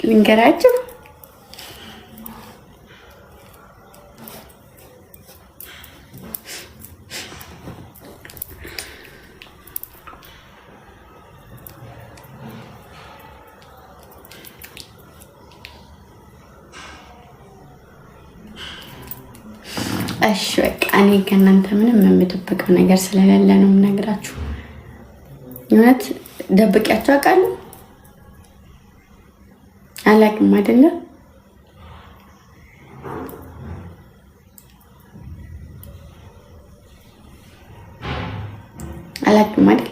ልንገራችሁ እሺ በቃ እኔ ከእናንተ ምንም የምደብቀው ነገር ስለሌለ ነው የምነግራችሁ። እውነት ደብቂያችሁ አውቃለሁ? አላውቅም አይደለ? አላውቅም አይደል?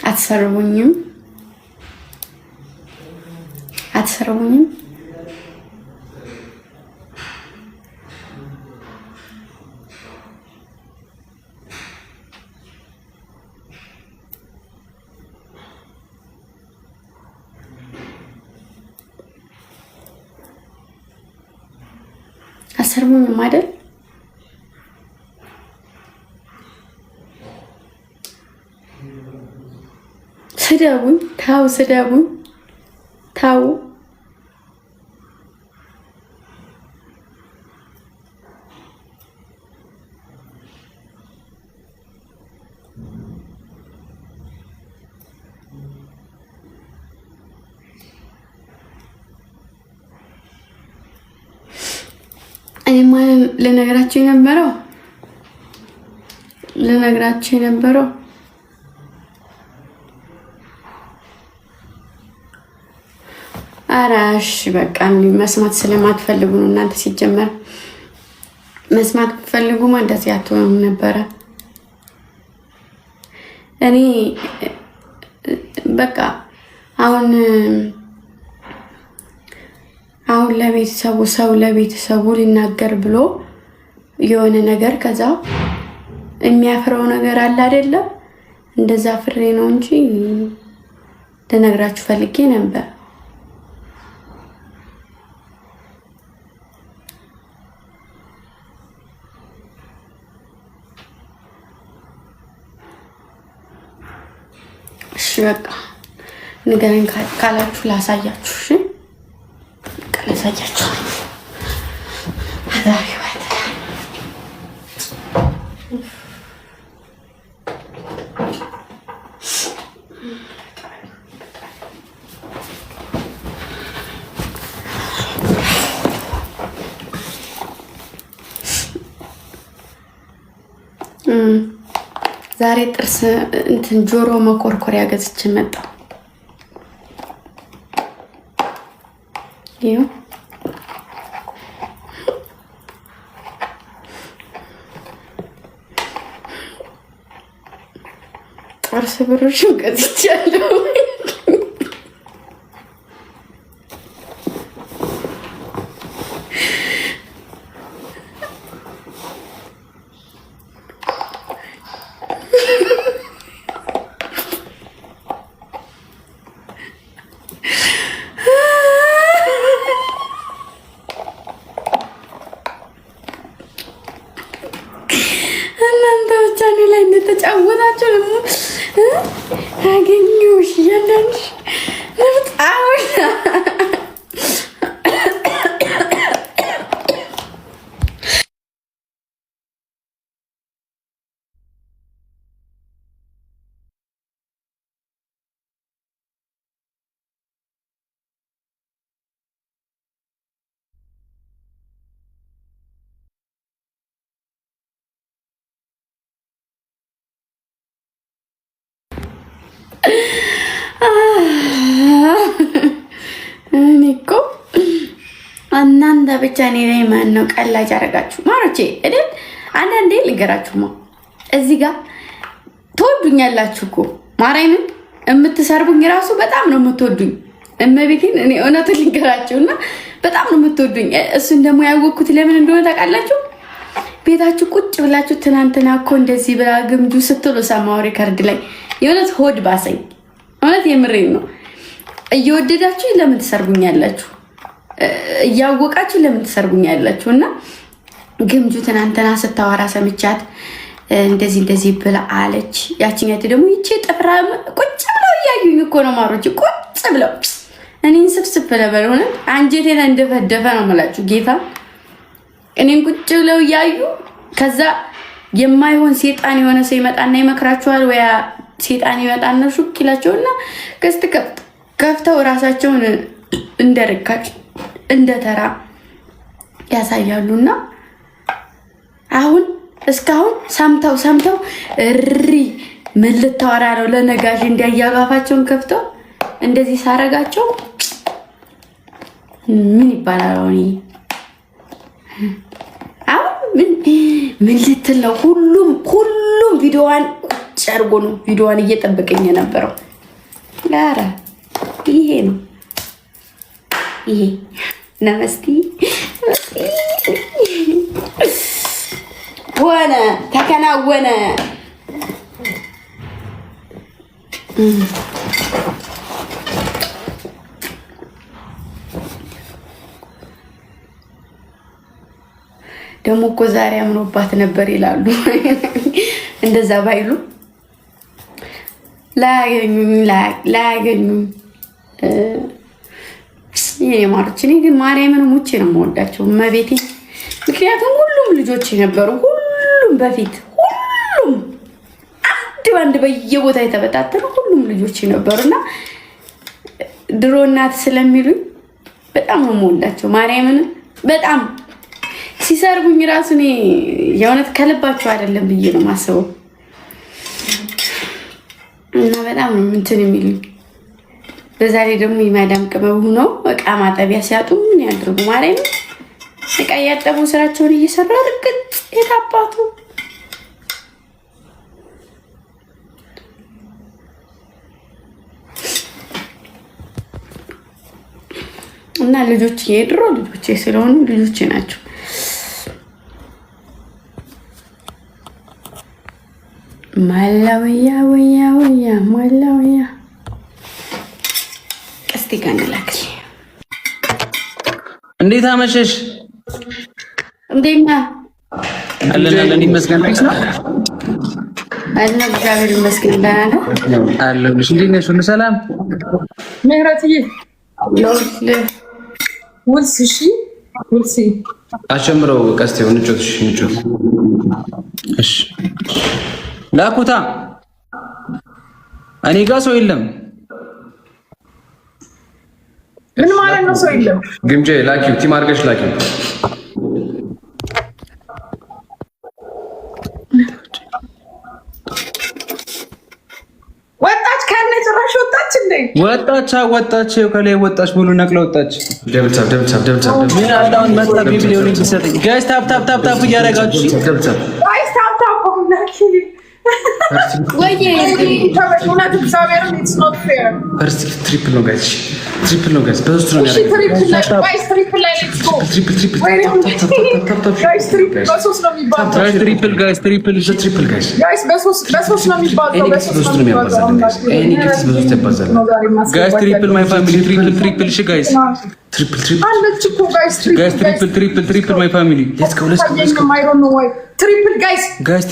አትሰርቡኝም? አትሰርቡኝም አይደል? ስደቡኝ፣ ታው ስደቡኝ፣ ታው እኔማ ልነግራችሁ የነበረው አራሽ በቃ መስማት ስለማትፈልጉ ነው። እናንተ ሲጀመር መስማት ፈልጉማ እንደዚህ አትሆኑም ነበረ። እኔ በቃ አሁን ለቤተሰቡ ሊናገር ብሎ የሆነ ነገር ከዛ የሚያፍረው ነገር አለ አይደለም? እንደዛ ፍሬ ነው እንጂ ልነግራችሁ ፈልጌ ነበር። እሺ በቃ ንገረኝ ካላችሁ ላሳያችሁ። እሺ በቃ ላሳያችሁ። ዛሬ ጥርስ እንትን ጆሮ መኮርኮሪያ ገዝቼ መጣሁ። ይኸው ጥርስ ብሩሽን ገዝቻለሁ። ተጫወታችሁ ደግሞ አገኘሁሽ እያንዳንድሽ ለምጣውሽ እኔ እኮ እናንተ ብቻ እኔ ላይ ማን ነው ቀላጅ አደረጋችሁ ማሮቼ አይደል? አንዳንዴ ልንገራችሁማ እዚህ ጋር ትወዱኛላችሁ እኮ ማርያምን የምትሰርቡኝ ራሱ በጣም ነው የምትወዱኝ። እመቤቴን እኔ እውነቱን ልንገራችሁና በጣም ነው የምትወዱኝ። እሱን ደግሞ ያወቅኩት ለምን እንደሆነ ታውቃላችሁ? ቤታችሁ ቁጭ ብላችሁ ትናንትና እኮ እንደዚህ ብላ ግምጁ ስትሉ ሰማሁ ሪከርድ ላይ። የእውነት ሆድ ባሰኝ። እውነት የምሬን ነው። እየወደዳችሁ ለምን ትሰርቡኛላችሁ? እያወቃችሁ ለምን ትሰርቡኛላችሁ? እና ግምጁ ትናንትና ስታወራ ሰምቻት እንደዚህ ብላ አለች። ያቺኛት ደግሞ ይቺ ጥፍራ ቁጭ ብለው እያዩኝ እኮ ነው ማሮች፣ ቁጭ ብለው እኔን ስብስብ ብለው ሆነ አንጀቴን እንደፈደፈ ነው የምላችሁ ጌታ። እኔን ቁጭ ብለው እያዩ ከዛ የማይሆን ሴጣን የሆነ ሰው ይመጣና ይመክራቸዋል፣ ወይ ሴጣን ይመጣና ሹክ ይላቸውና ገስት ከፍተው ራሳቸውን እንደርካጭ እንደተራ ያሳያሉና አሁን እስካሁን ሰምተው እሪ ምን ልታወራ ነው ለነጋሽ እንዲያያጋፋቸውን ከፍተው እንደዚህ ሳረጋቸው ምን ይባላል? አሁን ምን ልትል ነው? ሁሉም ቪዲዮዋን ቁጭ አድርጎ ነው ቪዲዮዋን እየጠበቀኝ የነበረው። ኧረ ይሄ ነው ይሄ ነመስቲ ሆነ ተከናወነ። ደግሞ እኮ ዛሬ አምኖባት ነበር ይላሉ። እንደዛ ባይሉ ላያገኙኝ የኔ ማሮች። እኔ ግን ማርያምን ሙቼ ነው የምወዳቸው መቤቴ። ምክንያቱም ሁሉም ልጆች ነበሩ። ሁሉም በፊት ሁሉም አንድ በየቦታ የተበታተኑ ሁሉም ልጆች ነበሩና ድሮ እናት ስለሚሉኝ በጣም ነው የምወዳቸው ማርያምን። በጣም ሲሰርጉኝ ራሱ እኔ የእውነት ከልባቸው አይደለም ብዬ ነው የማስበው። እና በጣም ነው እንትን የሚሉኝ። በዛ ላይ ደግሞ የማዳም ቅመም ሆነው እቃ ማጠቢያ ሲያጡ ምን ያድርጉ ማርያምን። እቃ እያጠቡ ስራቸውን እየሰሩ እርግጥ የታባቱ እና ልጆች የድሮ ልጆቼ ስለሆኑ ልጆቼ ናቸው። ማላውያ ወያ ማላውያ ቀስቲ ጋንላክል እንዴት አመሸሽ? እንዴት ነህ? አለን ይመስገን። አለ እግዚአብሔር ይመስገን። ደህና ነህ? አለሁልሽ። እንዴት ነሽ? ሁሉ ሰላም? ምህረትዬ ውልስ እሺ፣ ውልስ አሸምረው ቀስቴው ንጮት። እሺ ላኩታ። እኔ ጋር ሰው የለም። ምን ማለት ነው ሰው የለም? ግምጄ ላኪው፣ ቲም አድርገሽ ላኪው። ወጣች ከነ ጭራሽ ወጣች እንዴ? ወጣች ከላይ ወጣች ብሎ ነቅላ ወጣች። ደብታብ ምን አላውን መጣ ቢቢሊዮን ይሰጠኝ። ጋይስ ታፕ እያደረጋችሁ ጋይስ ታፕ ሆናኪ ወይዬ ተበሽውናት እግዚአብሔርን it's not fair። ፈርስት ትሪፕል ነው ጋይስ፣ ትሪፕል ነው ጋይስ። በሶስት ነው ያደረገው። ትሪፕል ላይ let's go ጋይስ። ትሪፕል በሶስት ነው የሚባለው ጋይስ። ትሪፕል ጋይስ በሶስት ነው የሚባለው። በሶስት ነው የሚባለው ጋይስ። ትሪፕል ማይ ፋሚሊ ትሪፕል እሺ ጋይስ። ትሪፕል አለች እኮ ጋይስ። ትሪፕል ማይ ፋሚሊ ሌትስ ጎ ትሪፕል ጋይስ ጋይስ።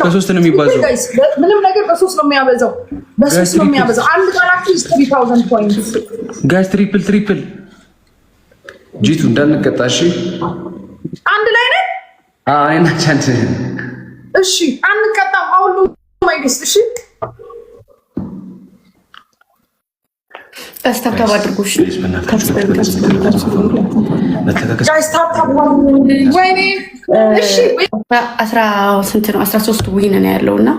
በሶስት ነው የሚባለው ጋይስ። ምንም ነገር በሶስት ነው የሚያበዛው። በሶስት ነው የሚያበዛው። አንድ ጋላክሲ 3000 ፖይንትስ ጋይስ። ትሪፕል ጂቱ እንዳንቀጣሽ አንድ ላይ ነን። አይና ቻንት እሺ አንቀጣም። አሁን ማይገስ እሺ አስተካክል አድርጎሽ ጋይስ ታፕ ወይኔ እሺ 13 ዊን ነው ያለውና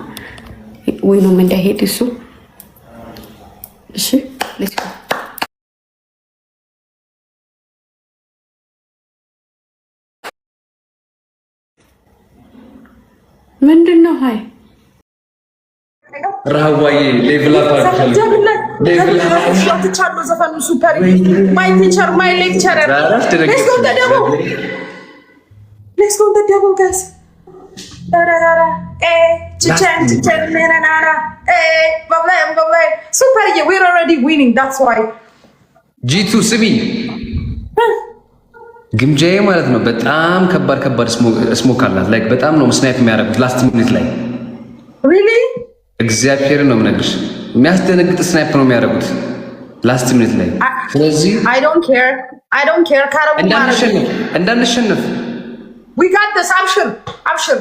ዊኑም እንዳይሄድ እሱ እሺ ምንድነው? ሃይ ራህዋዬ ሌቭል አፕ ዘፈኑ ሱፐር ማይ ቲቸር ማይ ሌክቸረር ሌትስ ጎ ደብል ጋይስ ሱፐር we're already winning that's why ጂቱ ስሚ ግምጃዬ ማለት ነው። በጣም ከባድ ስሞክ አላት። ላይክ በጣም ነው ስናይፕ የሚያደርጉት ላስት ሚኒት ላይ really እግዚአብሔርን ነው የምነግርሽ። የሚያስደነግጥ ስናይፕ ነው የሚያደርጉት ላስት ሚኒት ላይ። ስለዚህ I don't care ካረቡ እንዳንሸነፍ we got this abshir